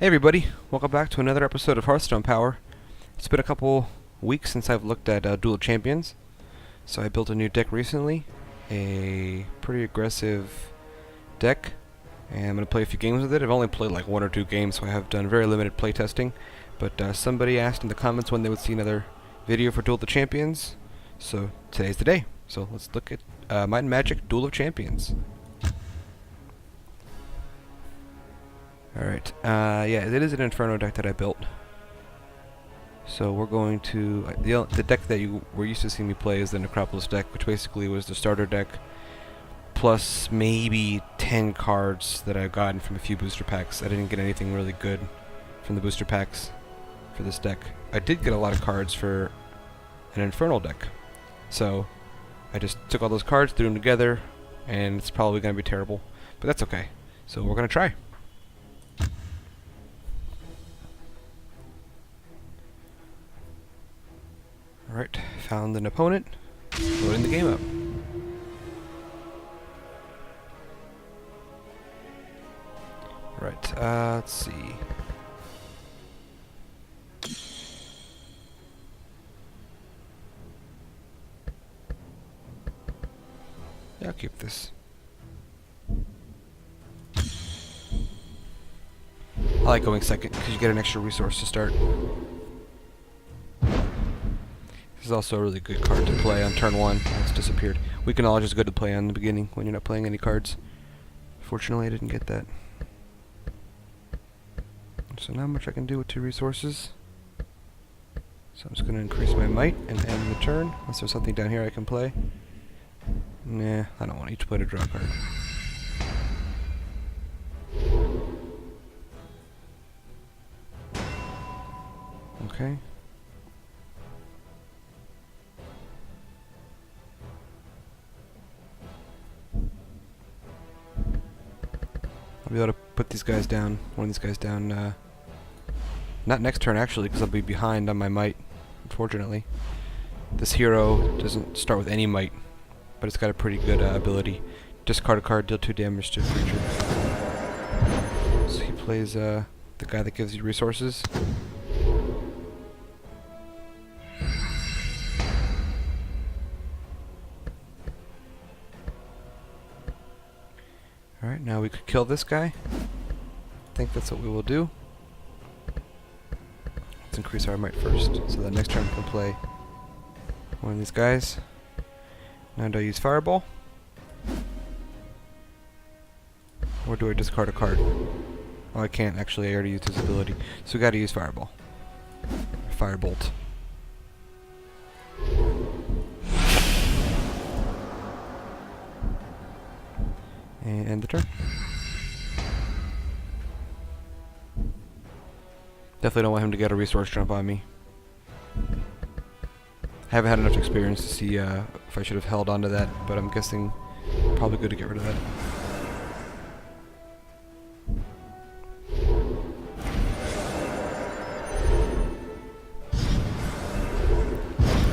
Hey everybody, welcome back to another episode of Hearthstone Power. It's been a couple weeks since I've looked at Duel Champions, so I built a new deck recently, a pretty aggressive deck, and I'm going to play a few games with it. I've only played like one or two games, so I have done very limited playtesting, but somebody asked in the comments when they would see another video for Duel of the Champions, so today's the day. So let's look at Might and Magic Duel of Champions. Alright, yeah, it is an Inferno deck that I built. So we're going to... the deck that you were used to seeing me play is the Necropolis deck, which basically was the starter deck, plus maybe 10 cards that I've gotten from a few booster packs. I didn't get anything really good from the booster packs for this deck. I did get a lot of cards for an Infernal deck. So I just took all those cards, threw them together, and it's probably going to be terrible. But that's okay. So we're going to try. Alright, found an opponent, loading the game up. Right, let's see. Yeah, I'll keep this. I like going second, because you get an extra resource to start. This is also a really good card to play on turn 1. It's disappeared. Weaken Knowledge is good to play on the beginning when you're not playing any cards. Fortunately, I didn't get that. So not much I can do with 2 resources. So I'm just going to increase my might and end the turn, unless there's something down here I can play. Nah, I don't want each play to draw a card. Okay. I'll be able to put these guys down, one of these guys down, not next turn actually, because I'll be behind on my might, unfortunately. This hero doesn't start with any might, but it's got a pretty good ability. Discard a card, deal 2 damage to a creature. So he plays the guy that gives you resources. Alright, now we could kill this guy. I think that's what we will do. Let's increase our might first, so that next turn we can play one of these guys. Now do I use Fireball? Or do I discard a card? Oh, I can't actually, I already used his ability. So we gotta use Fireball. Firebolt. And end the turn. Definitely don't want him to get a resource jump on me. I haven't had enough experience to see if I should have held onto that, but I'm guessing probably good to get rid of that.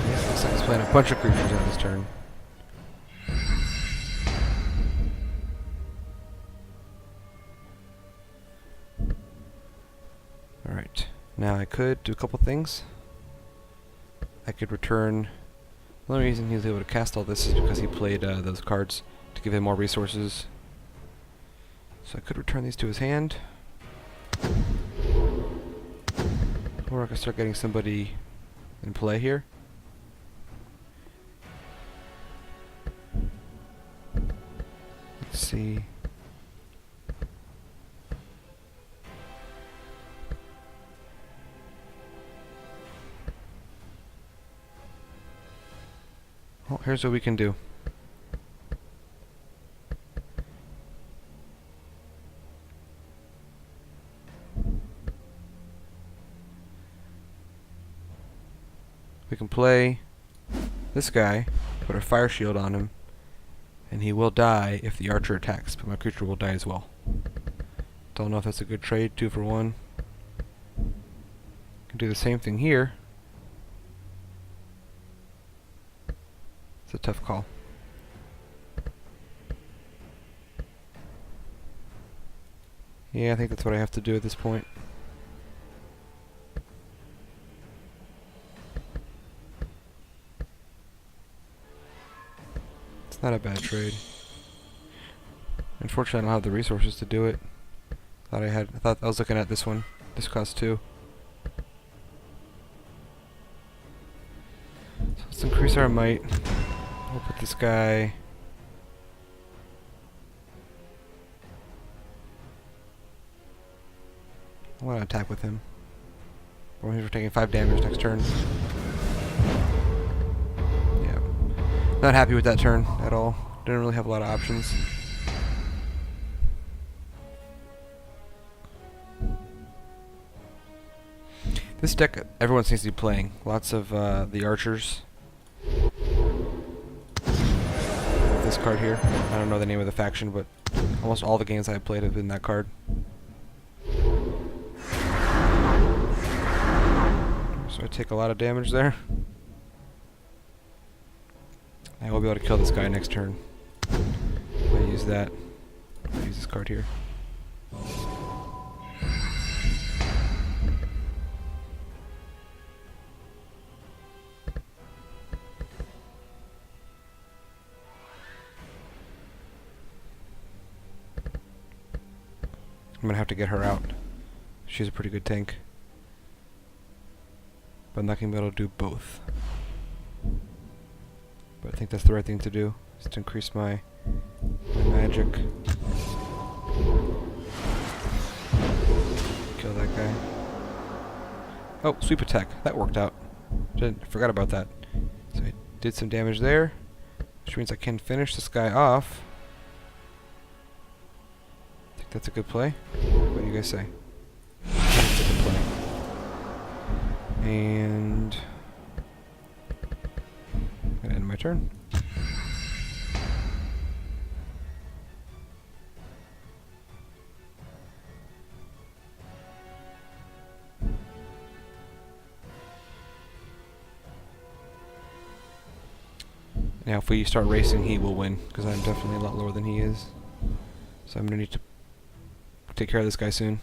Yeah, looks like he's playing a bunch of creatures on this turn. Alright, now I could do a couple things. I could return... The only reason he was able to cast all this is because he played those cards to give him more resources. So I could return these to his hand. Or I could start getting somebody in play here. Let's see... Well, here's what we can do. We can play this guy, put a fire shield on him, and he will die if the archer attacks, but my creature will die as well. Don't know if that's a good trade, 2 for 1. Can do the same thing here. It's a tough call. Yeah, I think that's what I have to do at this point. It's not a bad trade. Unfortunately, I don't have the resources to do it. I thought I was looking at this one. This costs 2. So let's increase our might. We'll put this guy. I want to attack with him. We're taking 5 damage next turn. Yeah. Not happy with that turn at all. Didn't really have a lot of options. This deck, everyone seems to be playing. Lots of the archers. This card here. I don't know the name of the faction, but almost all the games I've played have been that card. So I take a lot of damage there. I will be able to kill this guy next turn. If I use that. I'll use this card here. I'm gonna have to get her out. She's a pretty good tank. But I'm not gonna be able to do both. But I think that's the right thing to do, is to increase my magic. Kill that guy. Oh, sweep attack. That worked out. Forgot about that. So I did some damage there, which means I can finish this guy off. I think that's a good play. What do you guys say? That's a good play. And I'm gonna end my turn. Now if we start racing, he will win, because I'm definitely a lot lower than he is. So I'm gonna need to take care of this guy soon.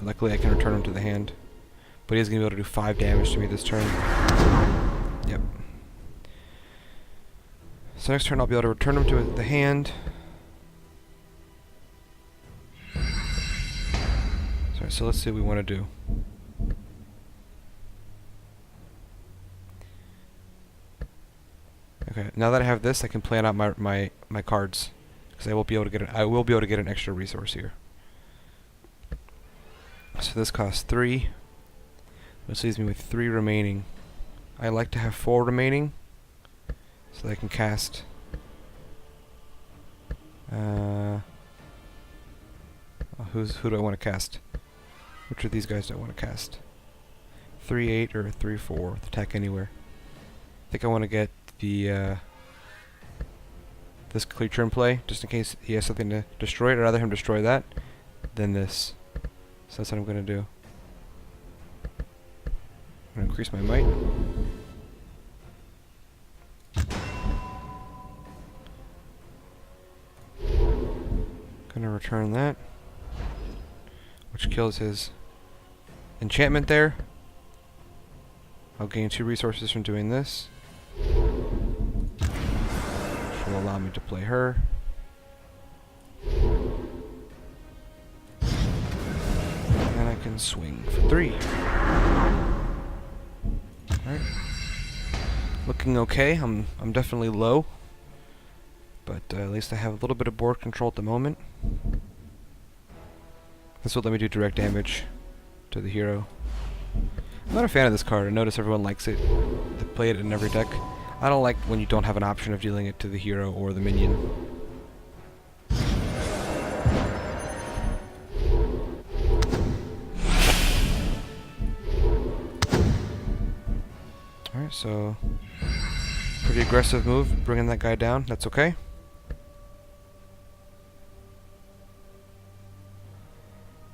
Luckily I can return him to the hand. But he's going to be able to do 5 damage to me this turn. Yep. So next turn I'll be able to return him to the hand. Sorry, so let's see what we want to do. Okay, now that I have this, I can plan out my cards, because I will be able to get an extra resource here. So this costs 3. This leaves me with 3 remaining. I like to have 4 remaining, so that I can cast. Who do I want to cast? Which of these guys do I want to cast? 3/8 or 3/4 with attack anywhere. I think I want to get the this creature in play, just in case he has something to destroy it. I'd rather him destroy that than this. So that's what I'm going to do. I'm going to increase my might. Going to return that, which kills his enchantment there. I'll gain 2 resources from doing this, which will allow me to play her. And I can swing for 3. Alright. Looking okay. I'm definitely low, but at least I have a little bit of board control at the moment. This will let me do direct damage to the hero. I'm not a fan of this card. I notice everyone likes it. They play it in every deck. I don't like when you don't have an option of dealing it to the hero or the minion. Alright, so pretty aggressive move, bringing that guy down. That's okay.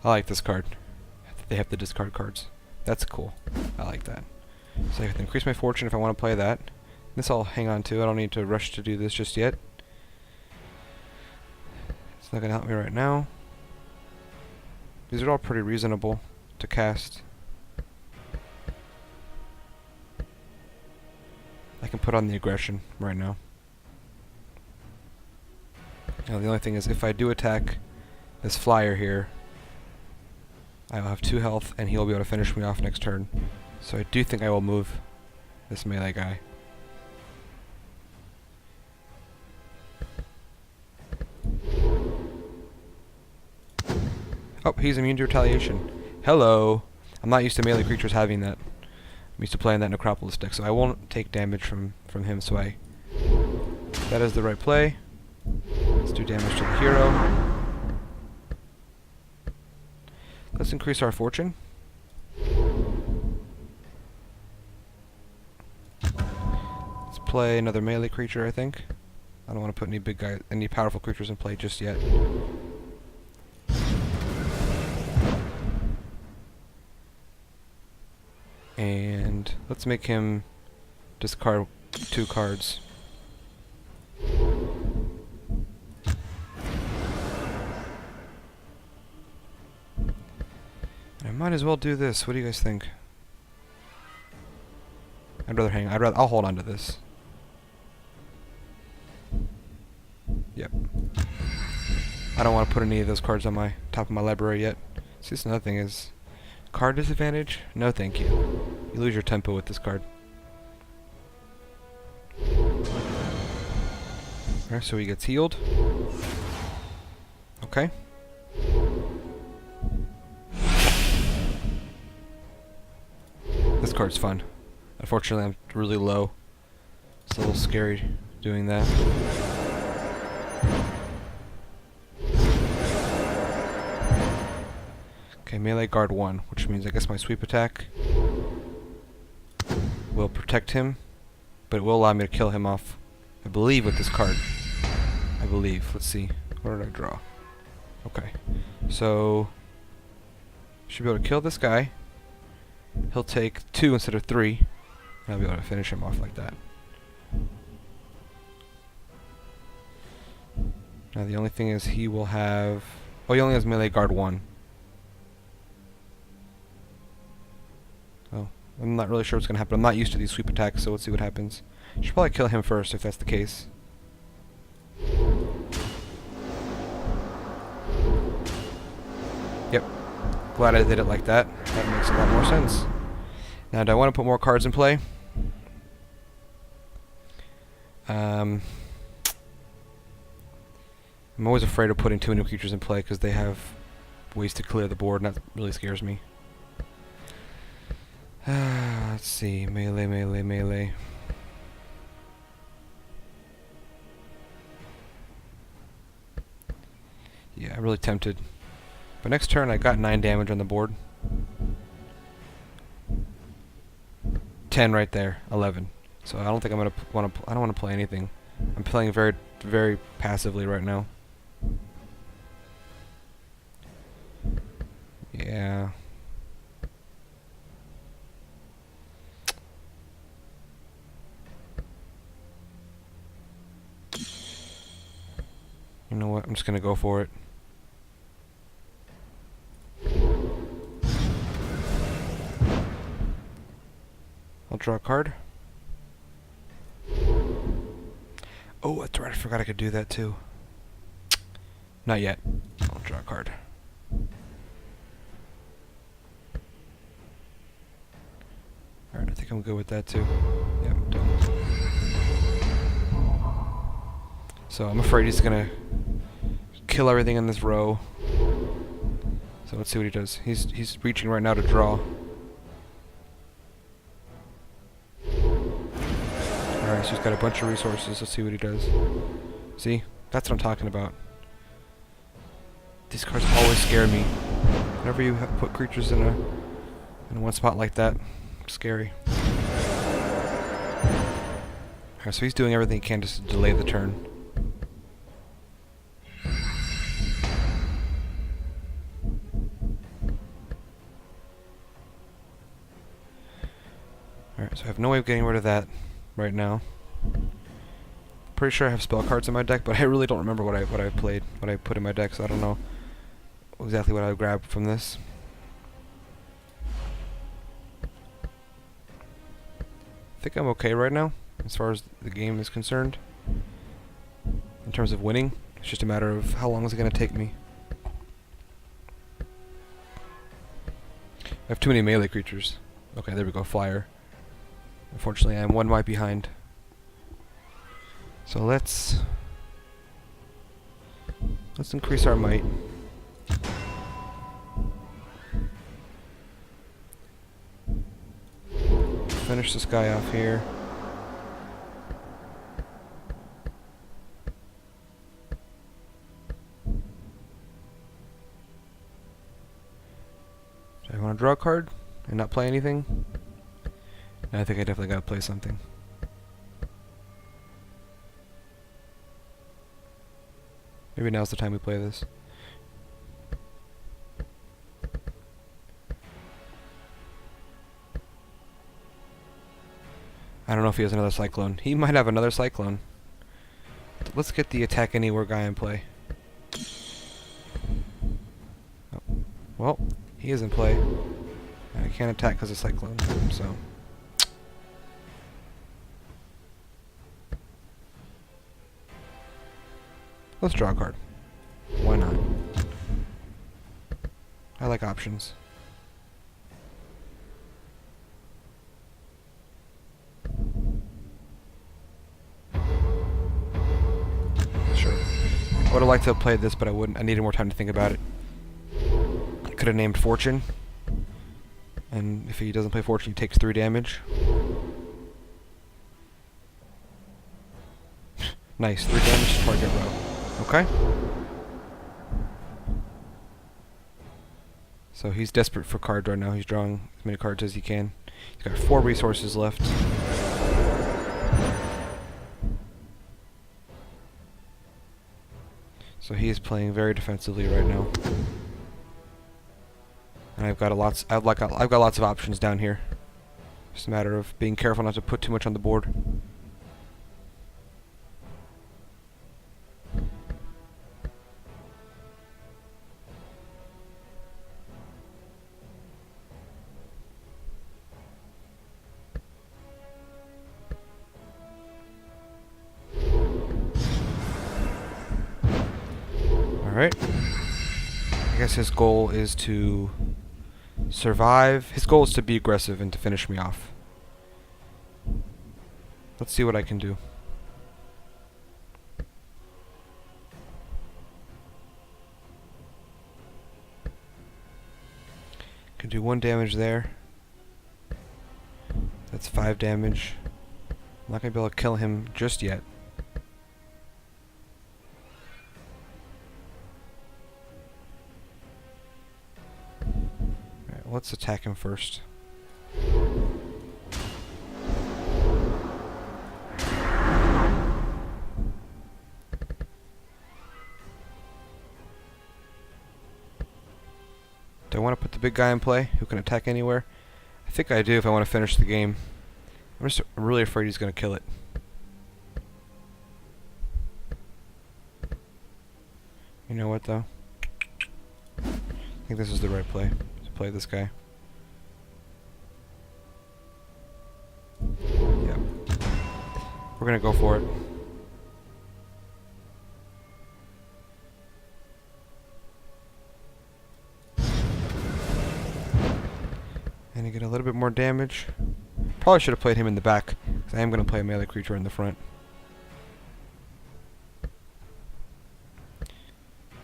I like this card. They have to discard cards. That's cool. I like that. So I can increase my fortune if I want to play that. This I'll hang on to. I don't need to rush to do this just yet. It's not going to help me right now. These are all pretty reasonable to cast. can put on the aggression right now. Now the only thing is, if I do attack this flyer here, I'll have 2 health, and he'll be able to finish me off next turn. So I do think I will move this melee guy. Oh, he's immune to retaliation. Hello! I'm not used to melee creatures having that. I'm used to playing that Necropolis deck, so I won't take damage from him, so that is the right play. Let's do damage to the hero. Let's increase our fortune. Let's play another melee creature, I think. I don't want to put any powerful creatures in play just yet. And let's make him discard 2 cards. I might as well do this. What do you guys think? I'll hold on to this. Yep. I don't want to put any of those cards on my top of my library yet. See, this another thing is card disadvantage? No thank you. You lose your tempo with this card. Alright, so he gets healed. Okay. This card's fun. Unfortunately, I'm really low. It's a little scary doing that. Okay, melee guard 1, which means I guess my sweep attack will protect him, but it will allow me to kill him off, I believe, with this card. I believe. Let's see. What did I draw? Okay. So, should be able to kill this guy. He'll take 2 instead of 3, and I'll be able to finish him off like that. Now the only thing is he will have... Oh, he only has melee guard 1. Oh, I'm not really sure what's going to happen. I'm not used to these sweep attacks, so let's see what happens. Should probably kill him first if that's the case. Yep. Glad I did it like that. That makes a lot more sense. Now, do I want to put more cards in play? I'm always afraid of putting too many creatures in play because they have ways to clear the board, and that really scares me. Let's see. Melee, melee, melee. Yeah, I'm really tempted. But next turn, I got 9 damage on the board. 10 right there. 11. So I don't think I'm gonna I don't want to play anything. I'm playing very, very passively right now. Yeah. You know what? I'm just gonna go for it. I'll draw a card. Oh, that's right. I forgot I could do that too. Not yet. I'll draw a card. Alright, I think I'm good with that too. Yeah, I'm done. So I'm afraid he's gonna kill everything in this row. So let's see what he does. He's reaching right now to draw. Alright, so he's got a bunch of resources. Let's see what he does. See? That's what I'm talking about. These cards always scare me. Whenever you put creatures in one spot like that, it's scary. Alright, so he's doing everything he can just to delay the turn. Alright, so I have no way of getting rid of that right now. Pretty sure I have spell cards in my deck, but I really don't remember what I put in my deck, so I don't know exactly what I grabbed from this. I think I'm okay right now. as far as the game is concerned. In terms of winning, it's just a matter of how long is it going to take me. I have too many melee creatures. Okay, there we go, flyer. Unfortunately, I'm one white behind. So let's increase our might. Finish this guy off here. Do I want to draw a card and not play anything? No, I think I definitely gotta play something. Maybe now's the time we play this. I don't know if he has another Cyclone. He might have another Cyclone. Let's get the attack anywhere guy in play. Oh. Well, he is in play. I can't attack because of Cyclone, so... Let's draw a card. Why not? I like options. Sure. I would have liked to have played this, but I wouldn't. I needed more time to think about it. I could have named Fortune. And if he doesn't play Fortune, he takes 3 damage. Nice, 3 damage to target row. Okay. So he's desperate for cards right now. He's drawing as many cards as he can. He's got 4 resources left. So he is playing very defensively right now. And I've got lots of options down here. Just a matter of being careful not to put too much on the board. Alright. I guess his goal is to survive. His goal is to be aggressive and to finish me off. Let's see what I can do. Can do 1 damage there. That's 5 damage. I'm not going to be able to kill him just yet. Let's attack him first. Do I want to put the big guy in play who can attack anywhere? I think I do if I want to finish the game. I'm really afraid he's going to kill it. You know what though? I think this is the right play. Play this guy. Yep. We're gonna go for it. And you get a little bit more damage. Probably should have played him in the back, because I am gonna play a melee creature in the front.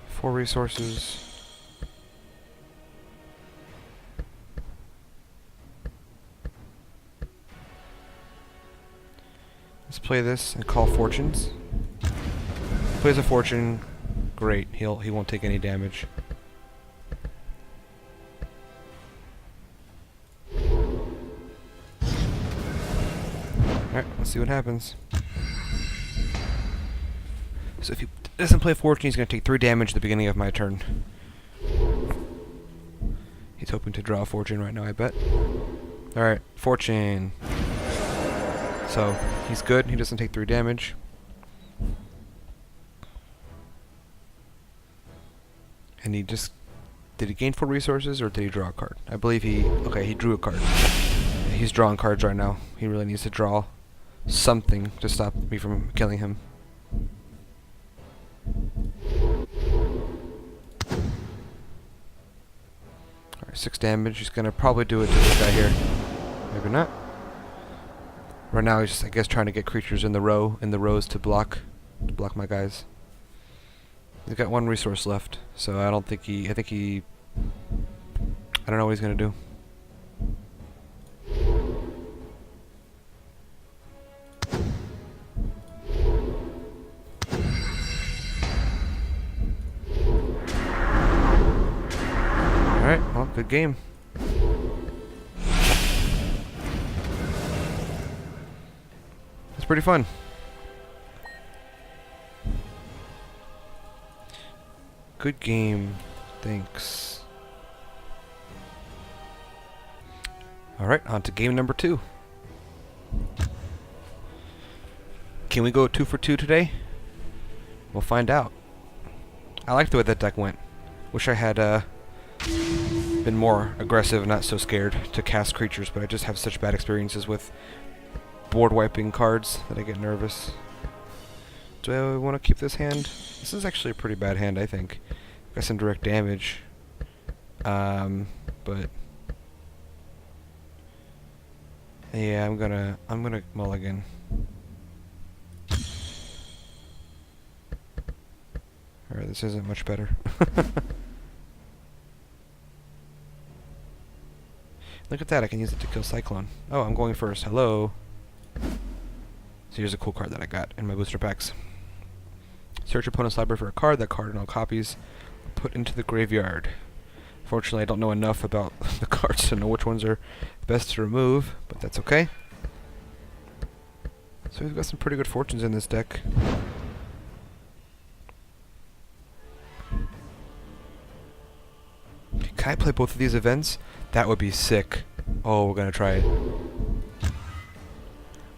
4 resources. Let's play this and call fortunes. Plays a fortune, great. He won't take any damage. Alright, let's see what happens. So if he doesn't play fortune, he's going to take 3 damage at the beginning of my turn. He's hoping to draw a fortune right now, I bet. Alright, fortune. So, he's good. He doesn't take 3 damage. And he just... Did he gain 4 resources, or did he draw a card? I believe he... Okay, he drew a card. He's drawing cards right now. He really needs to draw something to stop me from killing him. Alright, 6 damage. He's gonna probably do it to this guy here. Maybe not. Right now he's just, I guess, trying to get creatures in the rows to block my guys. He's got 1 resource left, so I don't think he, I don't know what he's gonna do. Alright, well, good game. It's pretty fun. Good game. Thanks. Alright, on to game number 2. Can we go 2 for 2 today? We'll find out. I like the way that deck went. Wish I had been more aggressive, not so scared to cast creatures, but I just have such bad experiences with board wiping cards that I get nervous. Do I want to keep this hand? This is actually a pretty bad hand, I think. Got some direct damage. But yeah, I'm gonna mulligan. Alright, this isn't much better. Look at that, I can use it to kill Cyclone. Oh, I'm going first. Hello. So here's a cool card that I got in my booster packs. Search your opponent's library for a card. That card and all copies are put into the graveyard. Fortunately, I don't know enough about the cards to know which ones are best to remove, but that's okay. So we've got some pretty good fortunes in this deck. Can I play both of these events? That would be sick. Oh, we're gonna try it.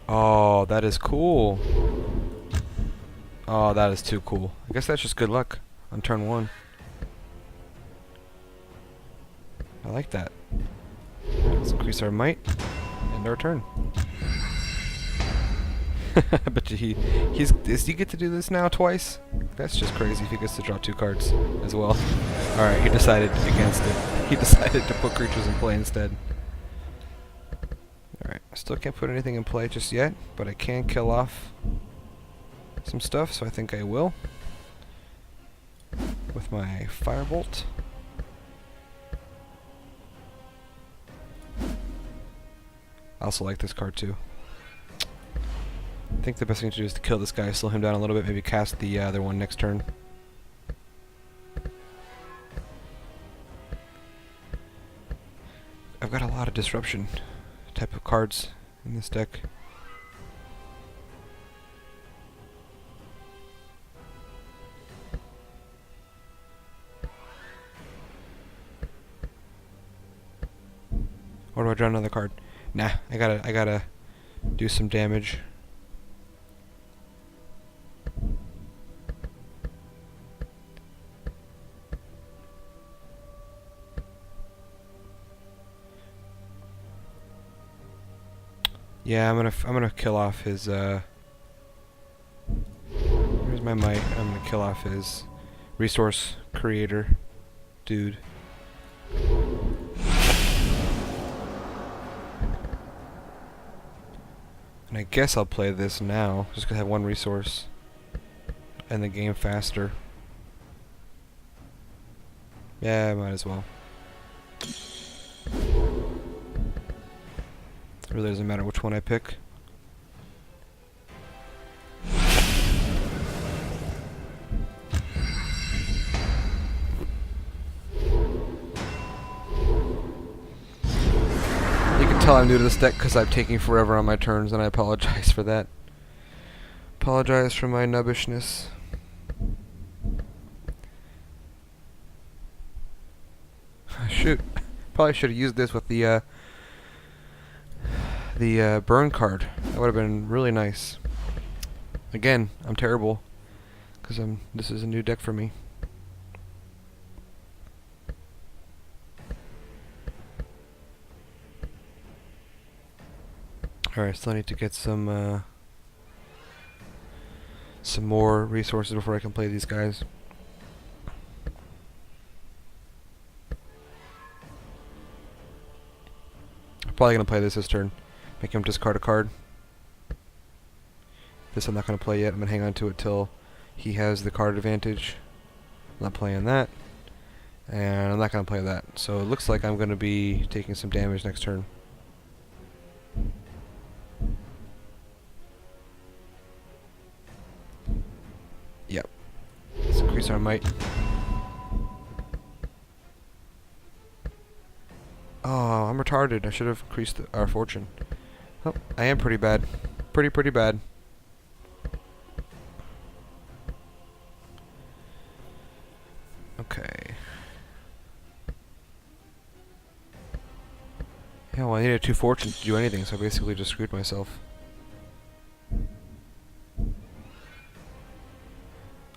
Oh, that is cool. Oh, that is too cool. I guess that's just good luck on turn 1. I like that. Let's increase our might and our turn. I bet you does he get to do this now twice? That's just crazy if he gets to draw 2 cards as well. Alright, he decided against it. He decided to put creatures in play instead. Alright, I still can't put anything in play just yet, but I can kill off some stuff, so I think I will. With my Firebolt. I also like this card too. I think the best thing to do is to kill this guy, slow him down a little bit, maybe cast the other one next turn. I've got a lot of disruption type of cards in this deck. Or do I draw another card? Nah, I gotta do some damage. Yeah, I'm gonna kill off his here's my might. I'm gonna kill off his resource creator dude. And I guess I'll play this now, just 'cause I have 1 resource. End the game faster. Yeah, I might as well. It really doesn't matter which one I pick. You can tell I'm new to this deck because I'm taking forever on my turns, and I apologize for that. Apologize for my nubbishness. Shoot. Probably should have used this with the burn card. That would have been really nice. Again, I'm terrible because this is a new deck for me. Alright, still need to get some some more resources before I can play these guys. I'm probably going to play this turn. Make him discard a card. This I'm not going to play yet. I'm going to hang on to it till he has the card advantage. I'm not playing that. And I'm not going to play that. So it looks like I'm going to be taking some damage next turn. Yep. Let's increase our might. Oh, I'm retarded. I should have increased our fortune. Oh, I am pretty bad. Pretty bad. Okay. Yeah, well, I needed 2 fortunes to do anything, so I basically just screwed myself.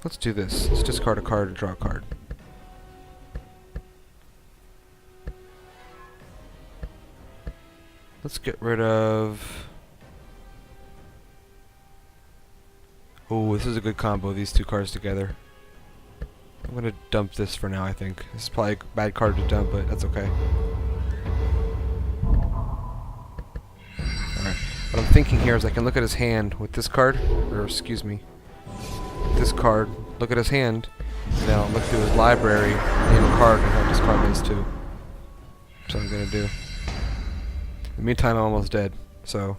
Let's do this. Let's discard a card and draw a card. Let's get rid of... Oh, this is a good combo, these 2 cards together. I'm gonna dump this for now, I think. This is probably a bad card to dump, but that's okay. Alright, what I'm thinking here is I can look at his hand with this card, or excuse me, this card, look at his hand, and then I'll look through his library, name a card, and I'll discard those 2. That's what I'm gonna do. In the meantime, I'm almost dead, so...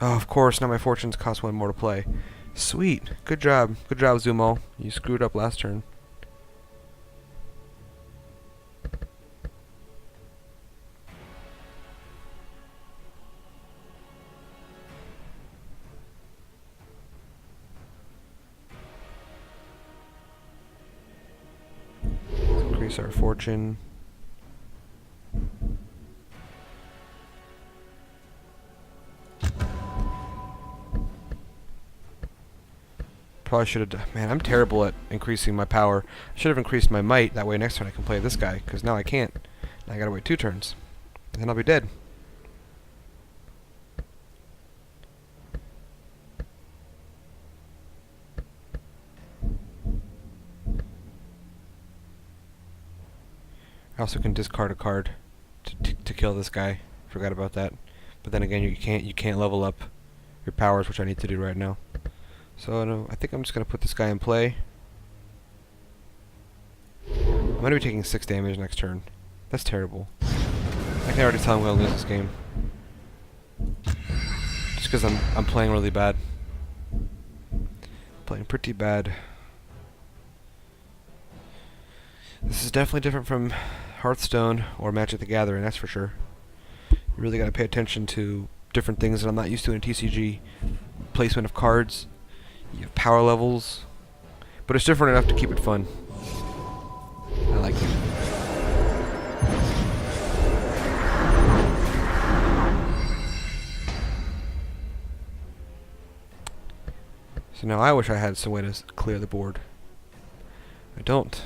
Oh, of course, now my fortunes cost 1 more to play. Sweet. Good job. Good job, Zumo. You screwed up last turn. Let's increase our fortune. Probably should have... Man, I'm terrible at increasing my power. I should have increased my might. That way next turn I can play this guy. Because now I can't. Now I gotta wait 2 turns. And then I'll be dead. I also can discard a card to kill this guy. Forgot about that. But then again, you can't level up your powers, which I need to do right now. So no, I think I'm just going to put this guy in play. I'm going to be taking 6 damage next turn. That's terrible. I can already tell I'm going to lose this game. Just because I'm playing really bad. Playing pretty bad. This is definitely different from Hearthstone or Magic the Gathering, that's for sure. You really got to pay attention to different things that I'm not used to in TCG. Placement of cards. You have power levels, but it's different enough to keep it fun. I like it. So now I wish I had some way to clear the board. I don't.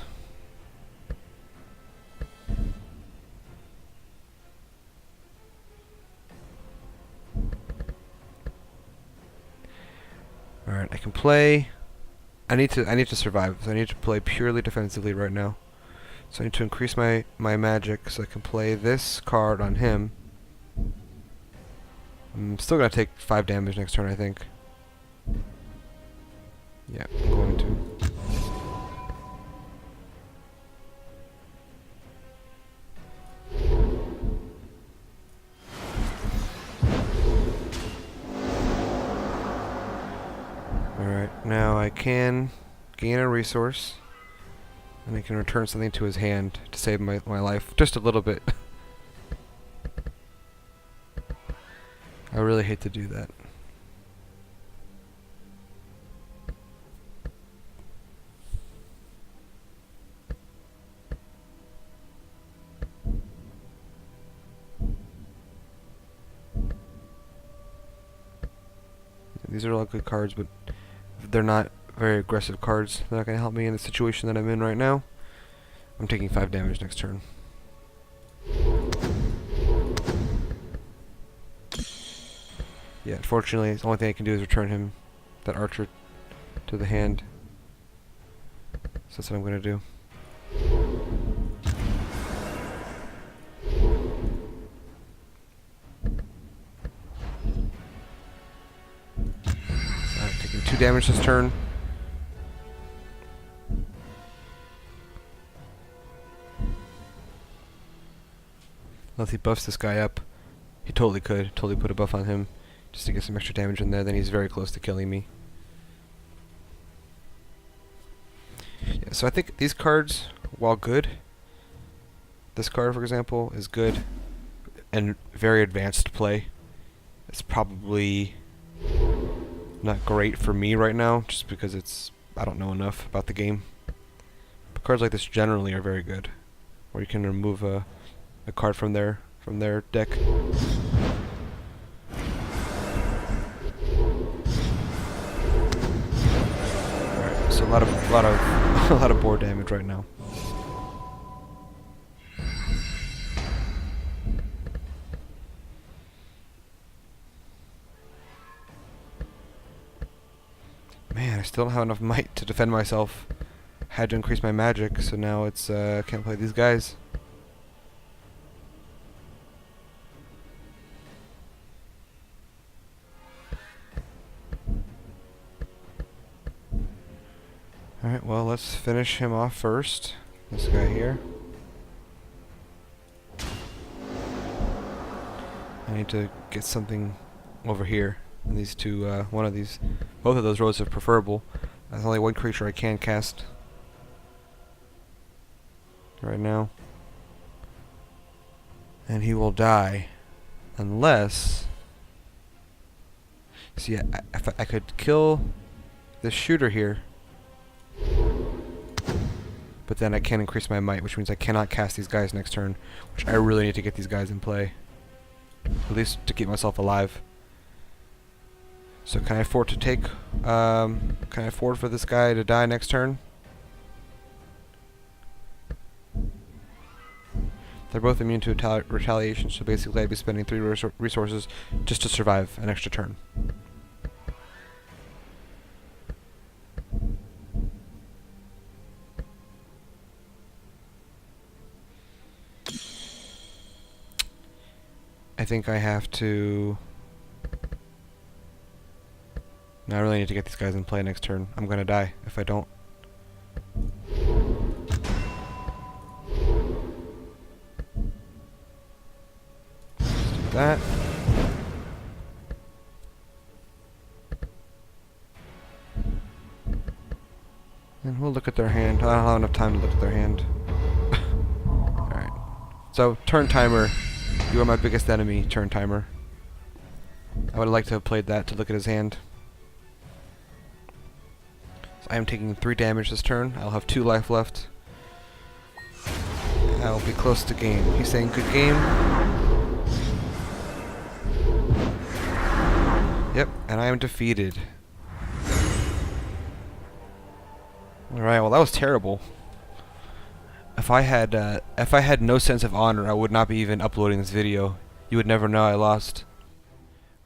Alright, I can play... I need to survive, so I need to play purely defensively right now. So I need to increase my magic so I can play this card on him. I'm still gonna take 5 damage next turn, I think. Yeah, I'm going to. Alright, now I can gain a resource, and I can return something to his hand to save my life, just a little bit. I really hate to do that. These are all good cards, but they're not very aggressive cards. They're not going to help me in the situation that I'm in right now. I'm taking 5 damage next turn. Yeah, unfortunately, the only thing I can do is return him that archer to the hand. So that's what I'm gonna do. Taking 2 damage this turn. Unless he buffs this guy up. He totally could. Totally put a buff on him just to get some extra damage in there. Then he's very close to killing me. Yeah, so I think these cards, while good, this card, for example, is good and very advanced play. It's probably not great for me right now, just because I don't know enough about the game. But cards like this generally are very good, where you can remove a card from their deck. Alright, so a lot of board damage right now. Man, I still don't have enough might to defend myself. Had to increase my magic, so now it's can't play these guys. Alright, well, let's finish him off first. This guy here. I need to get something over here. And these two, both of those roads are preferable. There's only one creature I can cast right now. And he will die. Unless... See, if I could kill this shooter here. But then I can't increase my might, which means I cannot cast these guys next turn, which I really need to get these guys in play. At least to keep myself alive. So can I afford to take, can I afford for this guy to die next turn? They're both immune to retaliation, so basically I'd be spending 3 resources just to survive an extra turn. I think I have to... No, I really need to get these guys in play next turn. I'm gonna die if I don't. Let's do that. And we'll look at their hand. I don't have enough time to look at their hand. Alright. So, turn timer. You are my biggest enemy, turn timer. I would have liked to have played that to look at his hand. So I am taking 3 damage this turn. I'll have 2 life left. I'll be close to game. He's saying good game. Yep, and I am defeated. Alright, well that was terrible. If I had no sense of honor, I would not be even uploading this video. You would never know I lost.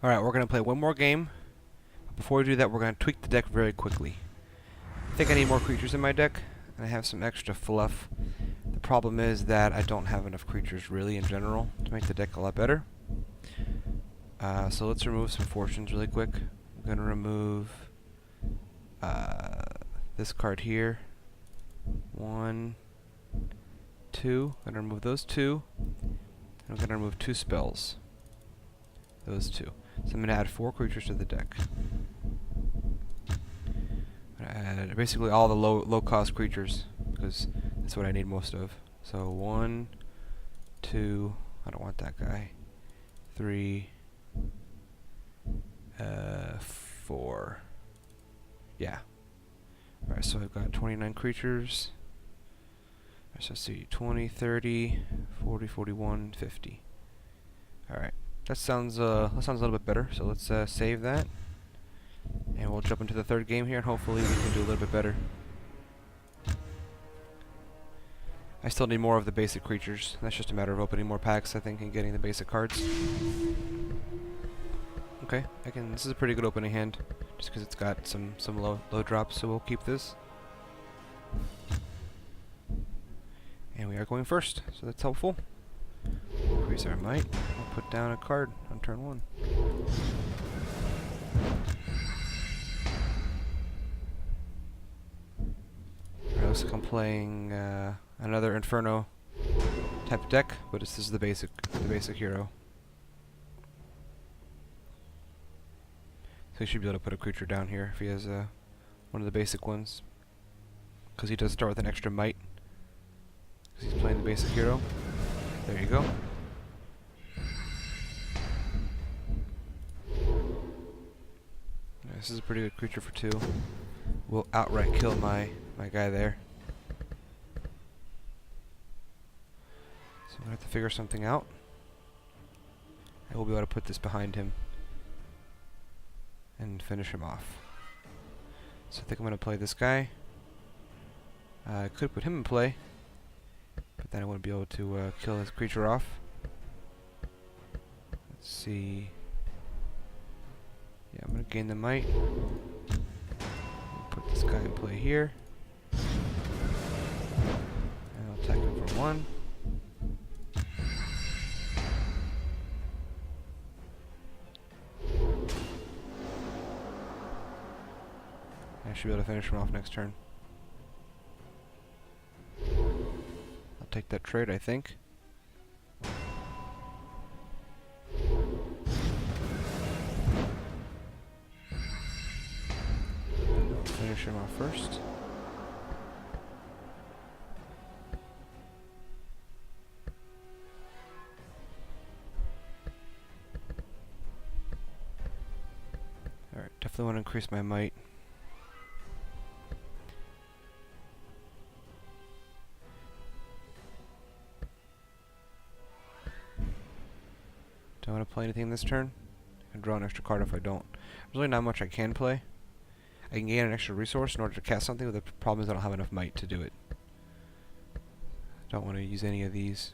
Alright, we're gonna play one more game. Before we do that, we're gonna tweak the deck very quickly. I think I need more creatures in my deck, and I have some extra fluff. The problem is that I don't have enough creatures really in general to make the deck a lot better. So let's remove some fortunes really quick. I'm gonna remove this card here. 1, 2. I'm gonna remove those 2. And I'm gonna remove 2 spells. Those 2. So I'm gonna add 4 creatures to the deck. I'm gonna add basically all the low cost creatures because that's what I need most of. So 1, 2. I don't want that guy. 3, 4. Yeah. Alright, so I've got 29 creatures. So let's see, 20, 30, 40, 41, 50. Alright, that sounds a little bit better, so let's save that. And we'll jump into the third game here, and hopefully we can do a little bit better. I still need more of the basic creatures. That's just a matter of opening more packs, I think, and getting the basic cards. Okay, this is a pretty good opening hand. just because it's got some low drops, so we'll keep this. And we are going first, so that's helpful. Increase our might. We'll put down a card on turn 1. Alright, looks like I'm playing another Inferno type deck, but this is the basic hero. So he should be able to put a creature down here if he has one of the basic ones, because he does start with an extra might. Because he's playing the basic hero. There you go. This is a pretty good creature for 2. We'll outright kill my guy there. So I'm gonna have to figure something out. I will be able to put this behind him and finish him off. So I think I'm gonna play this guy. I could put him in play, but then I wouldn't be able to kill his creature off. Let's see. Yeah, I'm gonna gain the might. Put this guy in play here. And I'll attack him for 1. I should be able to finish him off next turn. I'll take that trade, I think. Finish him off first. Alright, definitely want to increase my might. Do I want to play anything this turn? I can draw an extra card if I don't. There's really not much I can play. I can gain an extra resource in order to cast something, but the problem is I don't have enough might to do it. Don't want to use any of these.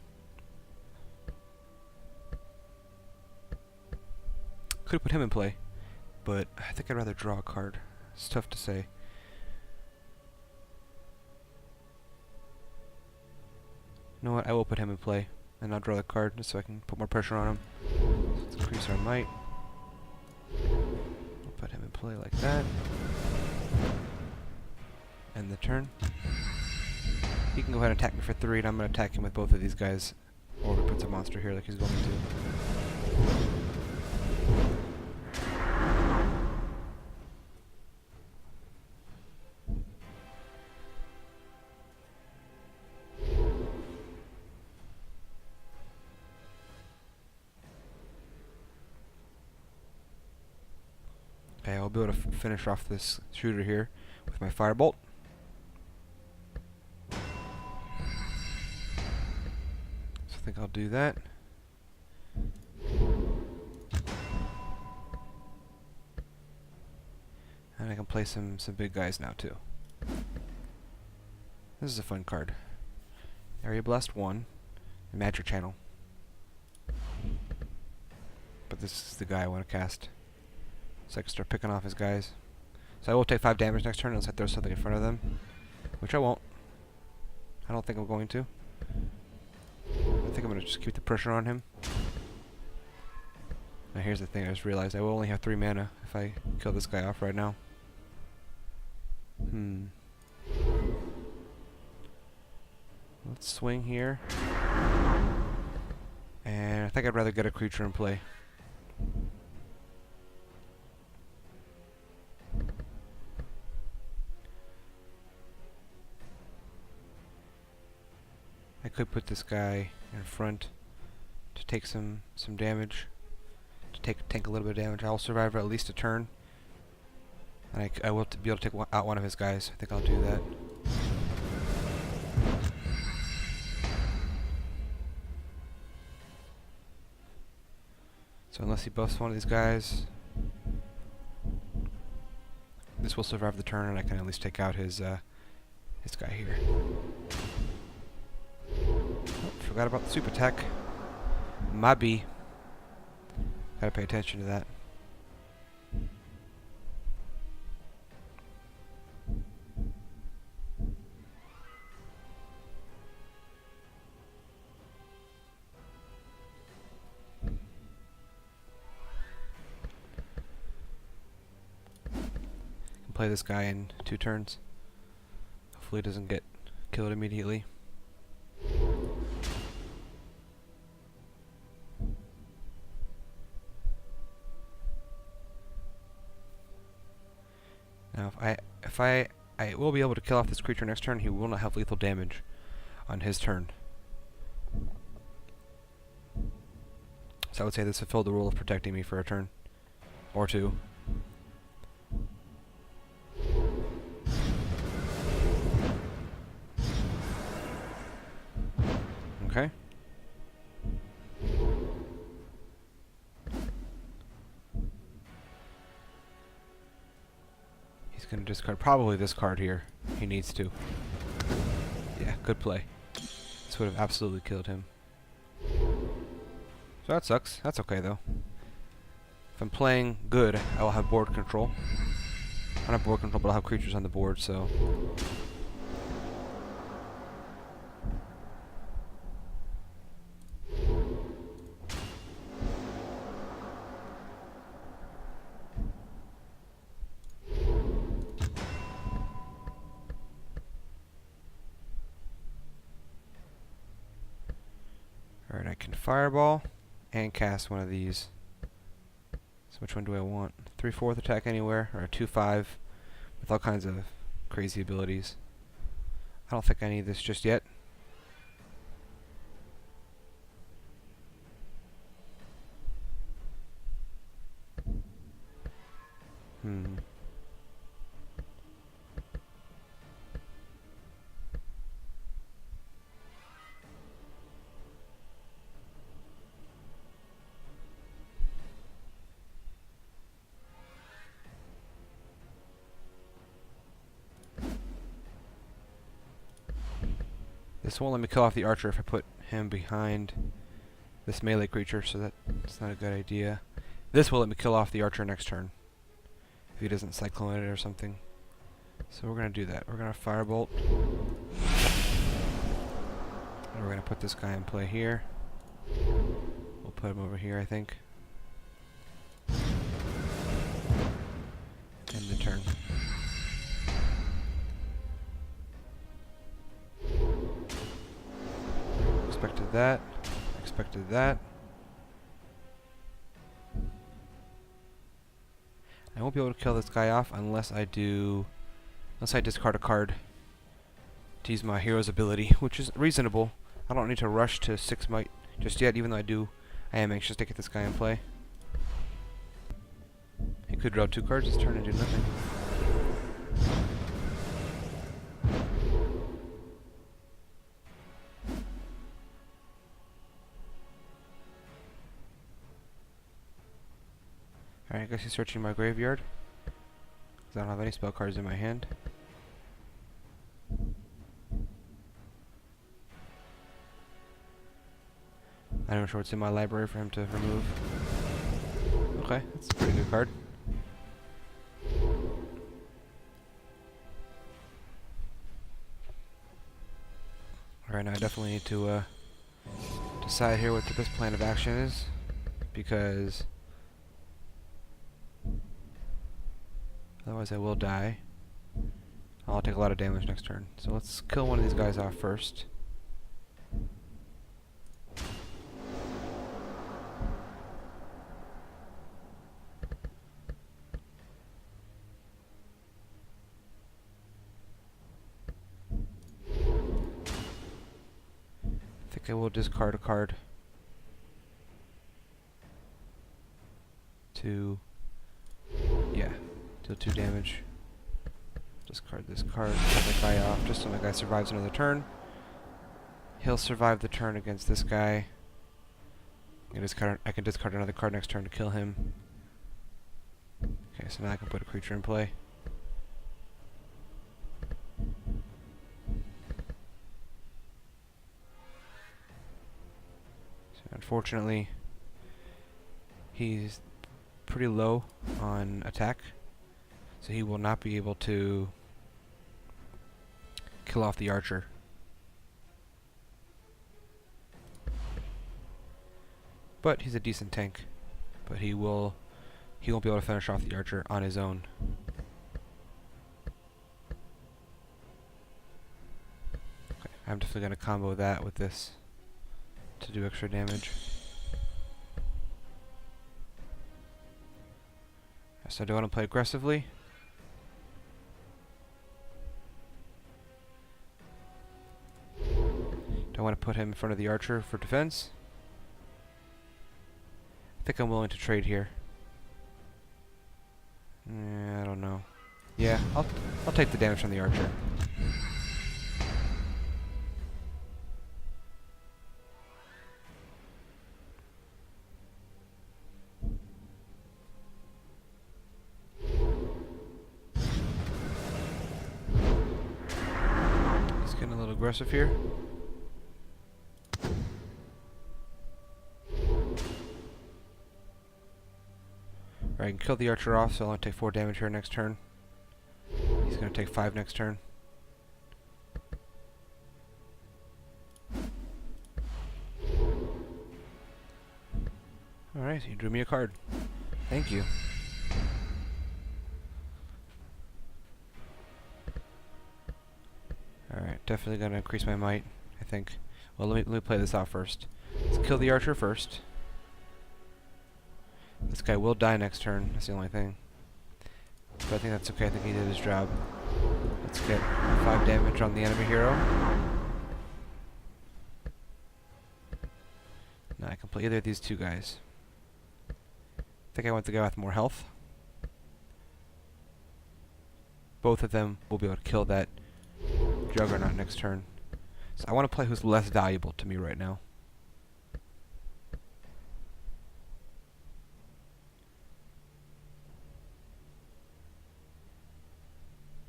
Could put him in play, but I think I'd rather draw a card. It's tough to say. You know what? I will put him in play, and I'll draw the card just so I can put more pressure on him. Let's increase our might. We'll put him in play like that. End the turn. He can go ahead and attack me for 3, and I'm going to attack him with both of these guys. Or we put some monster here like he's going to. Okay, I'll be able to finish off this shooter here with my firebolt. So I think I'll do that. And I can play some big guys now too. This is a fun card. Area Blast 1, and Magic Channel. But this is the guy I want to cast. So I can start picking off his guys. So I will take 5 damage next turn unless I throw something in front of them. Which I won't. I don't think I'm going to. I think I'm going to just keep the pressure on him. Now here's the thing, I just realized I will only have 3 mana if I kill this guy off right now. Let's swing here. And I think I'd rather get a creature in play. I could put this guy in front to take some damage, to tank a little bit of damage. I'll survive at least a turn, and I will be able to take out one of his guys. I think I'll do that. So unless he buffs one of these guys, this will survive the turn, and I can at least take out his guy here. Forgot about the super attack. Might be. Gotta pay attention to that. play this guy in 2 turns. Hopefully it doesn't get killed immediately. Now if I will be able to kill off this creature next turn, he will not have lethal damage on his turn. So I would say this fulfilled the rule of protecting me for a turn or 2. Okay. He's going to discard probably this card here. He needs to. Yeah, good play. This would have absolutely killed him. So that sucks. That's okay though. If I'm playing good, I will have board control. I don't have board control, but I'll have creatures on the board, so... Alright, I can fireball and cast one of these. So which one do I want? 3/4 attack anywhere, or a 2/5 with all kinds of crazy abilities. I don't think I need this just yet. This won't let me kill off the archer if I put him behind this melee creature, so that's not a good idea. This will let me kill off the archer next turn, if he doesn't cyclone it or something. So we're going to do that. We're going to firebolt. And we're going to put this guy in play here. We'll put him over here, I think. End the turn. Expected that. Expected that. I won't be able to kill this guy off unless I discard a card to use my hero's ability, which is reasonable. I don't need to rush to 6 might just yet, even though I am anxious to get this guy in play. He could draw 2 cards this turn and do nothing. Alright, I guess he's searching my graveyard, because I don't have any spell cards in my hand. I'm not sure what's in my library for him to remove. Okay, that's a pretty good card. Alright, now I definitely need to decide here what the best plan of action is, because otherwise I will die. I'll take a lot of damage next turn. So let's kill one of these guys off first. I think I will discard a card to, yeah, deal 2 damage. Discard this card, cut the guy off, just so the guy survives another turn. He'll survive the turn against this guy. I can discard another card next turn to kill him. Okay, so now I can put a creature in play. So unfortunately, he's pretty low on attack, so he will not be able to kill off the archer. But he's a decent tank. But he won't be able to finish off the archer on his own. I'm definitely going to combo that with this to do extra damage. So do I want to play aggressively? Do I want to put him in front of the archer for defense? I think I'm willing to trade here. I don't know. Yeah, I'll take the damage from the archer. He's getting a little aggressive here. Alright, I can kill the archer off, so I'll only take 4 damage here next turn. He's going to take 5 next turn. Alright, so you drew me a card. Thank you. Alright, definitely going to increase my might, I think. Well, let me play this out first. Let's kill the archer first. This guy will die next turn, that's the only thing. But I think that's okay, I think he did his job. Let's get 5 damage on the enemy hero. Now I can play either of these two guys. I think I want the guy with more health. Both of them will be able to kill that Juggernaut next turn. So I want to play who's less valuable to me right now.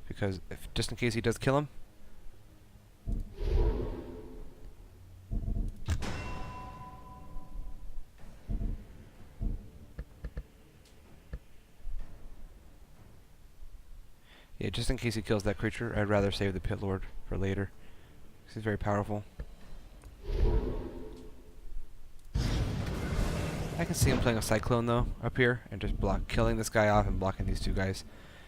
Because if just in case he does kill him. Yeah, just in case he kills that creature, I'd rather save the Pit Lord for later. Because he's very powerful. I can see him playing a Cyclone though, up here, and just killing this guy off and blocking these two guys.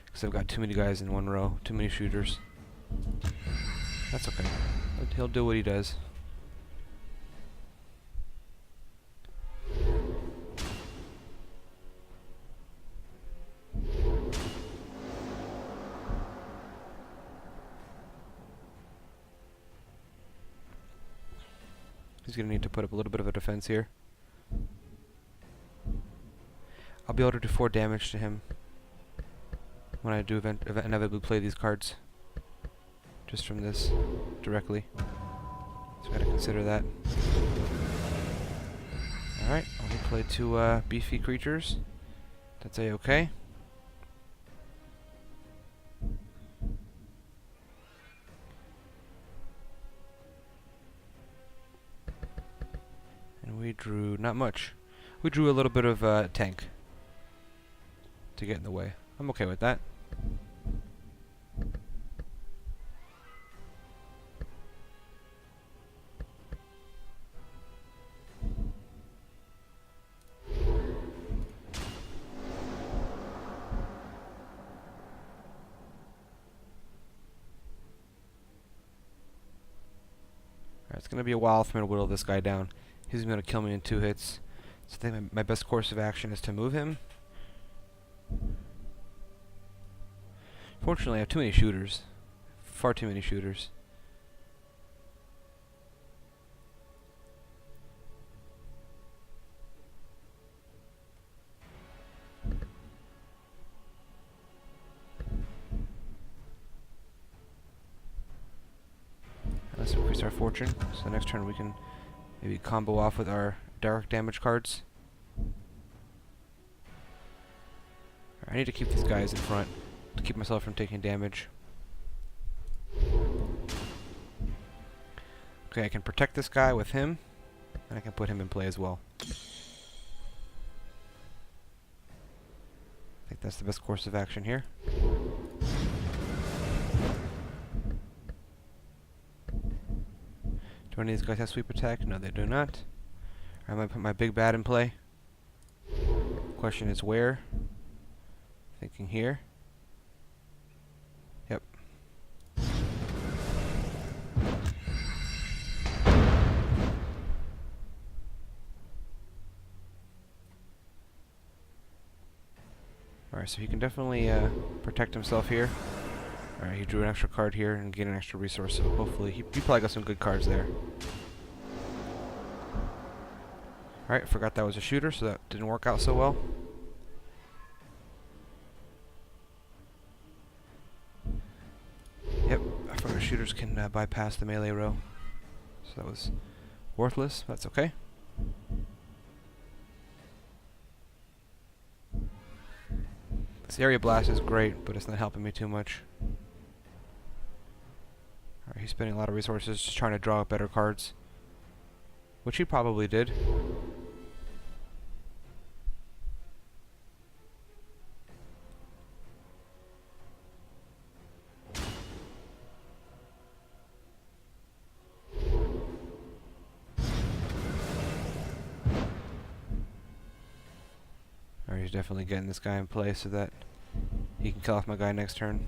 Because I've got too many guys in one row, too many shooters. That's okay. He'll do what he does. He's going to need to put up a little bit of a defense here. I'll be able to do 4 damage to him when I do inevitably play these cards. Just from this directly. So I gotta consider that. Alright, I'll play 2 beefy creatures. That's a-okay. And we drew not much. We drew a little bit of tank to get in the way. I'm okay with that. It's going to be a while for me to whittle this guy down. He's going to kill me in 2 hits. So I think my best course of action is to move him. Fortunately, I have too many shooters. Far too many shooters. Let's increase our fortune. So next turn we can maybe combo off with our direct damage cards. I need to keep these guys in front to keep myself from taking damage. Okay, I can protect this guy with him, and I can put him in play as well. I think that's the best course of action here. Do any of these guys have sweep attack? No, they do not. I'm going to put my big bad in play. Question is where? Thinking here. Yep. Alright, so he can definitely protect himself here. Alright, he drew an extra card here and gained an extra resource, so hopefully he probably got some good cards there. Alright, forgot that was a shooter, so that didn't work out so well. Yep, I forgot shooters can bypass the melee row. So that was worthless, that's okay. This area blast is great, but it's not helping me too much. Alright, he's spending a lot of resources just trying to draw up better cards. Which he probably did. Alright, he's definitely getting this guy in play so that he can kill off my guy next turn.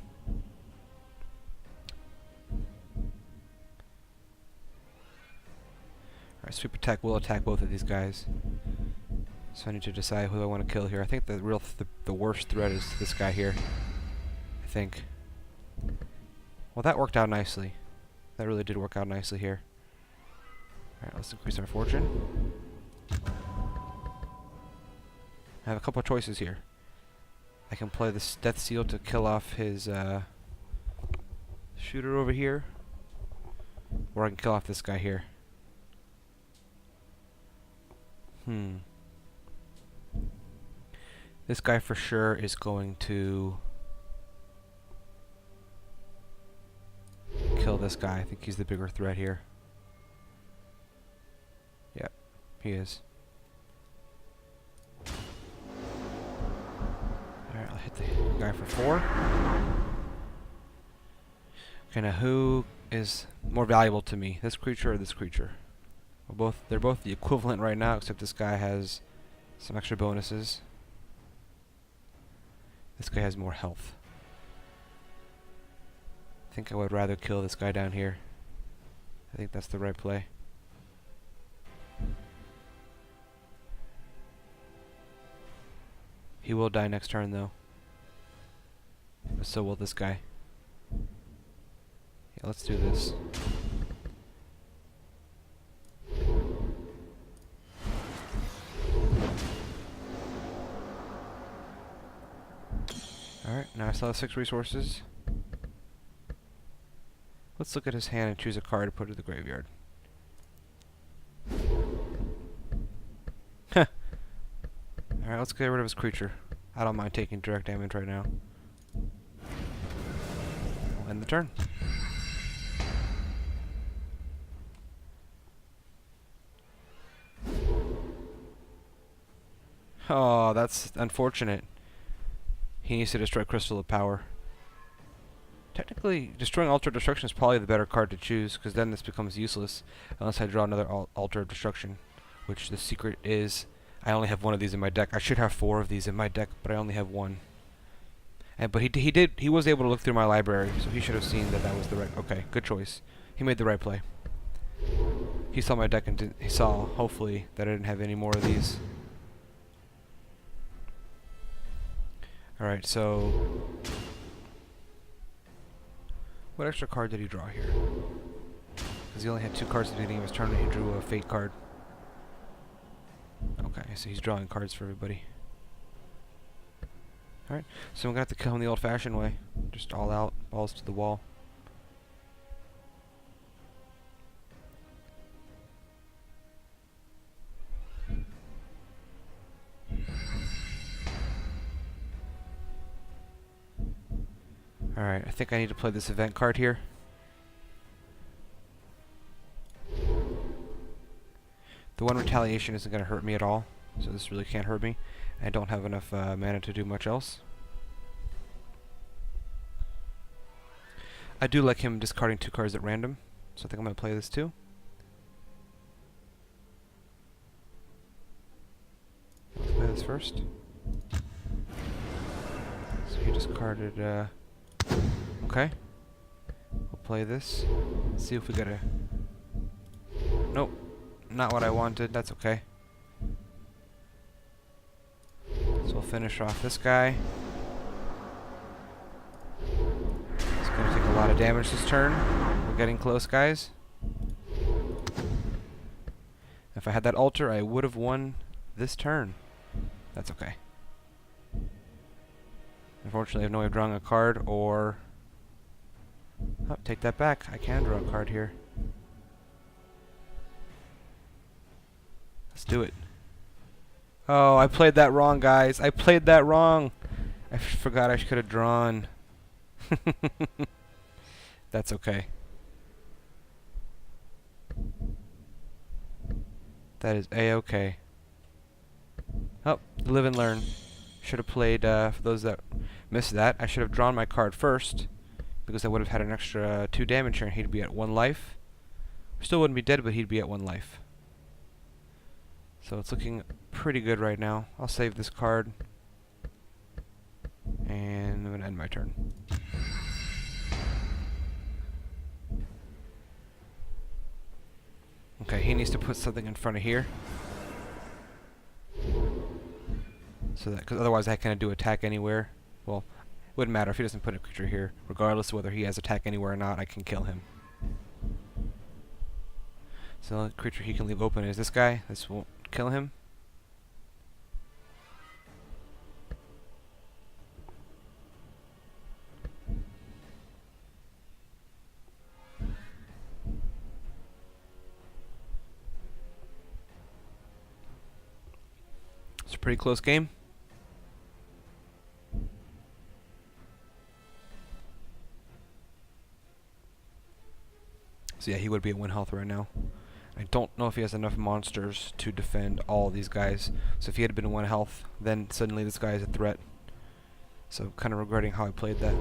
Alright, sweep attack will attack both of these guys. So I need to decide who I want to kill here. I think the worst threat is this guy here. I think. Well, that worked out nicely. That really did work out nicely here. Alright, let's increase our fortune. I have a couple of choices here. I can play this Death Seal to kill off his shooter over here, or I can kill off this guy here. This guy for sure is going to kill this guy. I think he's the bigger threat here. Yep, he is. Alright, I'll hit the guy for 4. Okay, now who is more valuable to me? This creature or this creature? Well, they're both the equivalent right now, except this guy has some extra bonuses. This guy has more health. I think I would rather kill this guy down here. I think that's the right play. He will die next turn though. But so will this guy. Yeah, let's do this. Alright, now I still have 6 resources. Let's look at his hand and choose a card to put to the graveyard. Heh. Alright, let's get rid of his creature. I don't mind taking direct damage right now. We'll end the turn. Oh, that's unfortunate. He needs to destroy Crystal of Power. Technically, destroying Altar of Destruction is probably the better card to choose, because then this becomes useless unless I draw another Altar of Destruction, which the secret is I only have 1 of these in my deck. I should have 4 of these in my deck, but I only have 1. But he was able to look through my library, so he should have seen that that was the right. Okay, good choice. He made the right play. He saw my deck and he saw, hopefully, that I didn't have any more of these. Alright, so what extra card did he draw here? Because he only had 2 cards at the beginning of his turn and he drew a Fate card. Okay, so he's drawing cards for everybody. Alright, so I'm gonna have to kill him the old-fashioned way. Just all out, balls to the wall. Alright, I think I need to play this event card here. The 1 retaliation isn't going to hurt me at all, so this really can't hurt me. I don't have enough mana to do much else. I do like him discarding 2 cards at random, so I think I'm going to play this too. Let's play this first. So he discarded... okay. We'll play this. Let's see if we get a... Nope. Not what I wanted. That's okay. So we'll finish off this guy. damage this turn. We're getting close, guys. If I had that altar, I would have won this turn. That's okay. Unfortunately, I have no way of drawing a card, or... Oh, take that back. I can draw a card here. Let's do it. Oh, I played that wrong, guys. I played that wrong. I forgot I could have drawn. That's okay. That is A-okay. Oh, live and learn. Should have played, for those that missed that, I should have drawn my card first, because I would have had an extra 2 damage here, and he'd be at 1 life. Still wouldn't be dead, but he'd be at 1 life. So it's looking pretty good right now. I'll save this card, and I'm going to end my turn. Okay, he needs to put something in front of here. So that, because otherwise I can't do attack anywhere. Well, it wouldn't matter if he doesn't put a creature here. Regardless of whether he has attack anywhere or not, I can kill him. So the only creature he can leave open is this guy. This won't kill him. It's a pretty close game. So yeah, he would be at 1 health right now. I don't know if he has enough monsters to defend all these guys. So if he had been 1 health, then suddenly this guy is a threat. So kind of regretting how I played that.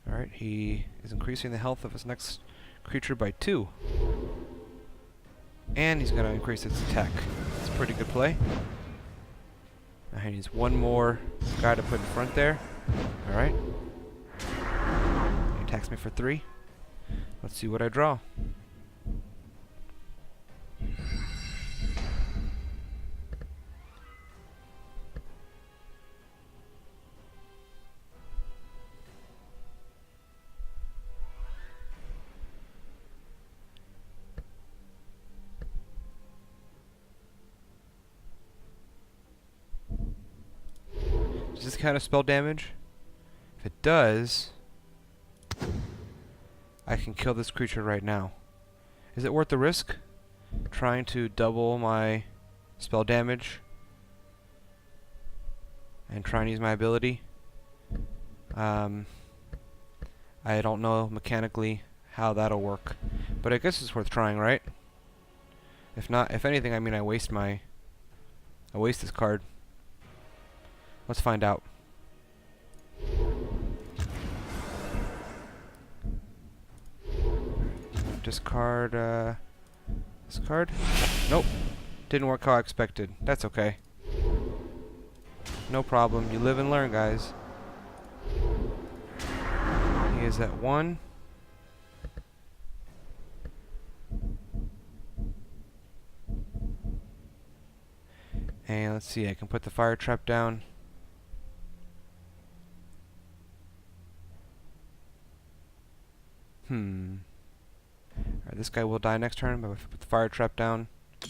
Alright, he is increasing the health of his next creature by 2. And he's going to increase its attack. It's a pretty good play. Now he needs 1 more guy to put in front there. Alright. He attacks me for 3. Let's see what I draw. Does this count as spell damage? If it does, I can kill this creature right now. Is it worth the risk? Trying to double my spell damage and try and use my ability. I don't know mechanically how that'll work, but I guess it's worth trying, right? If not, if anything, I mean I waste this card. Let's find out. Discard this card. Nope. Didn't work how I expected. That's okay. No problem. You live and learn, guys. He is at 1. And let's see, I can put the fire trap down. Alright, this guy will die next turn, but if I put the fire trap down, at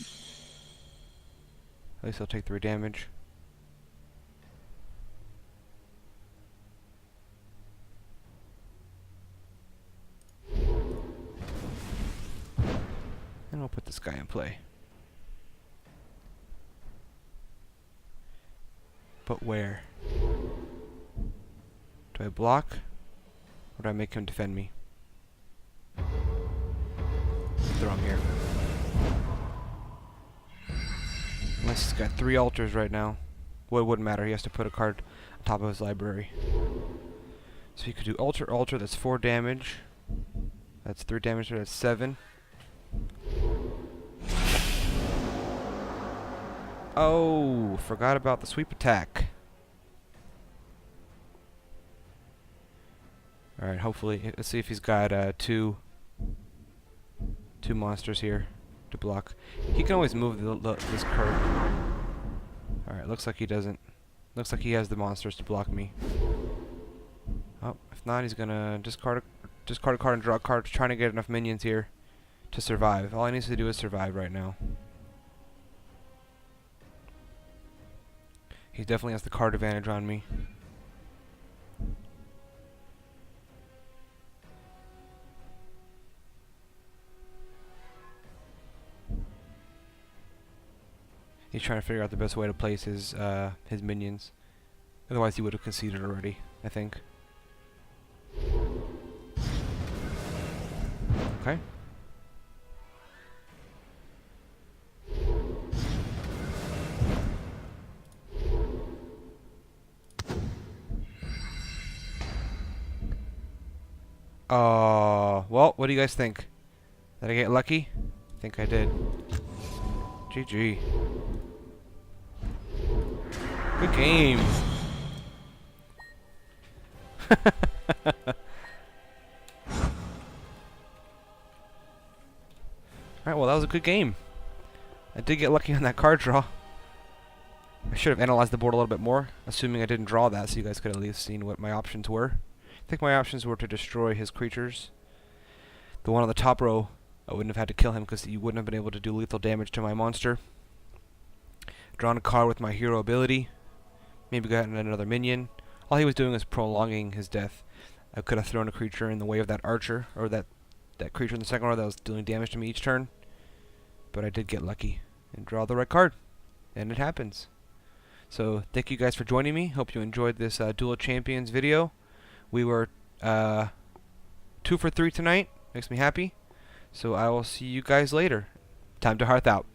least he'll take 3 damage. And we'll put this guy in play. But where? Do I block? Or do I make him defend me? Throw him here. Unless he's got 3 altars right now. Well, it wouldn't matter. He has to put a card on top of his library. So he could do altar, that's 4 damage. That's 3 damage there, that's 7. Oh, forgot about the sweep attack. Alright, hopefully, let's see if he's got 2 monsters here to block. He can always move this curve. Alright, looks like he doesn't. Looks like he has the monsters to block me. Oh, if not, he's gonna discard a card and draw a card, trying to get enough minions here to survive. All he needs to do is survive right now. He definitely has the card advantage on me. He's trying to figure out the best way to place his minions. Otherwise, he would have conceded already, I think. Okay. Well, what do you guys think? Did I get lucky? I think I did. GG. Good game. Alright, well that was a good game. I did get lucky on that card draw. I should have analyzed the board a little bit more, assuming I didn't draw that, so you guys could at least seen what my options were. I think my options were to destroy his creatures. The one on the top row, I wouldn't have had to kill him because he wouldn't have been able to do lethal damage to my monster. Drawn a card with my hero ability. Maybe gotten another minion. All he was doing was prolonging his death. I could have thrown a creature in the way of that archer, or that creature in the second row that was dealing damage to me each turn. But I did get lucky and draw the right card. And it happens. So thank you guys for joining me. Hope you enjoyed this Duel of Champions video. We were 2 for 3 tonight. Makes me happy. So I will see you guys later. Time to hearth out.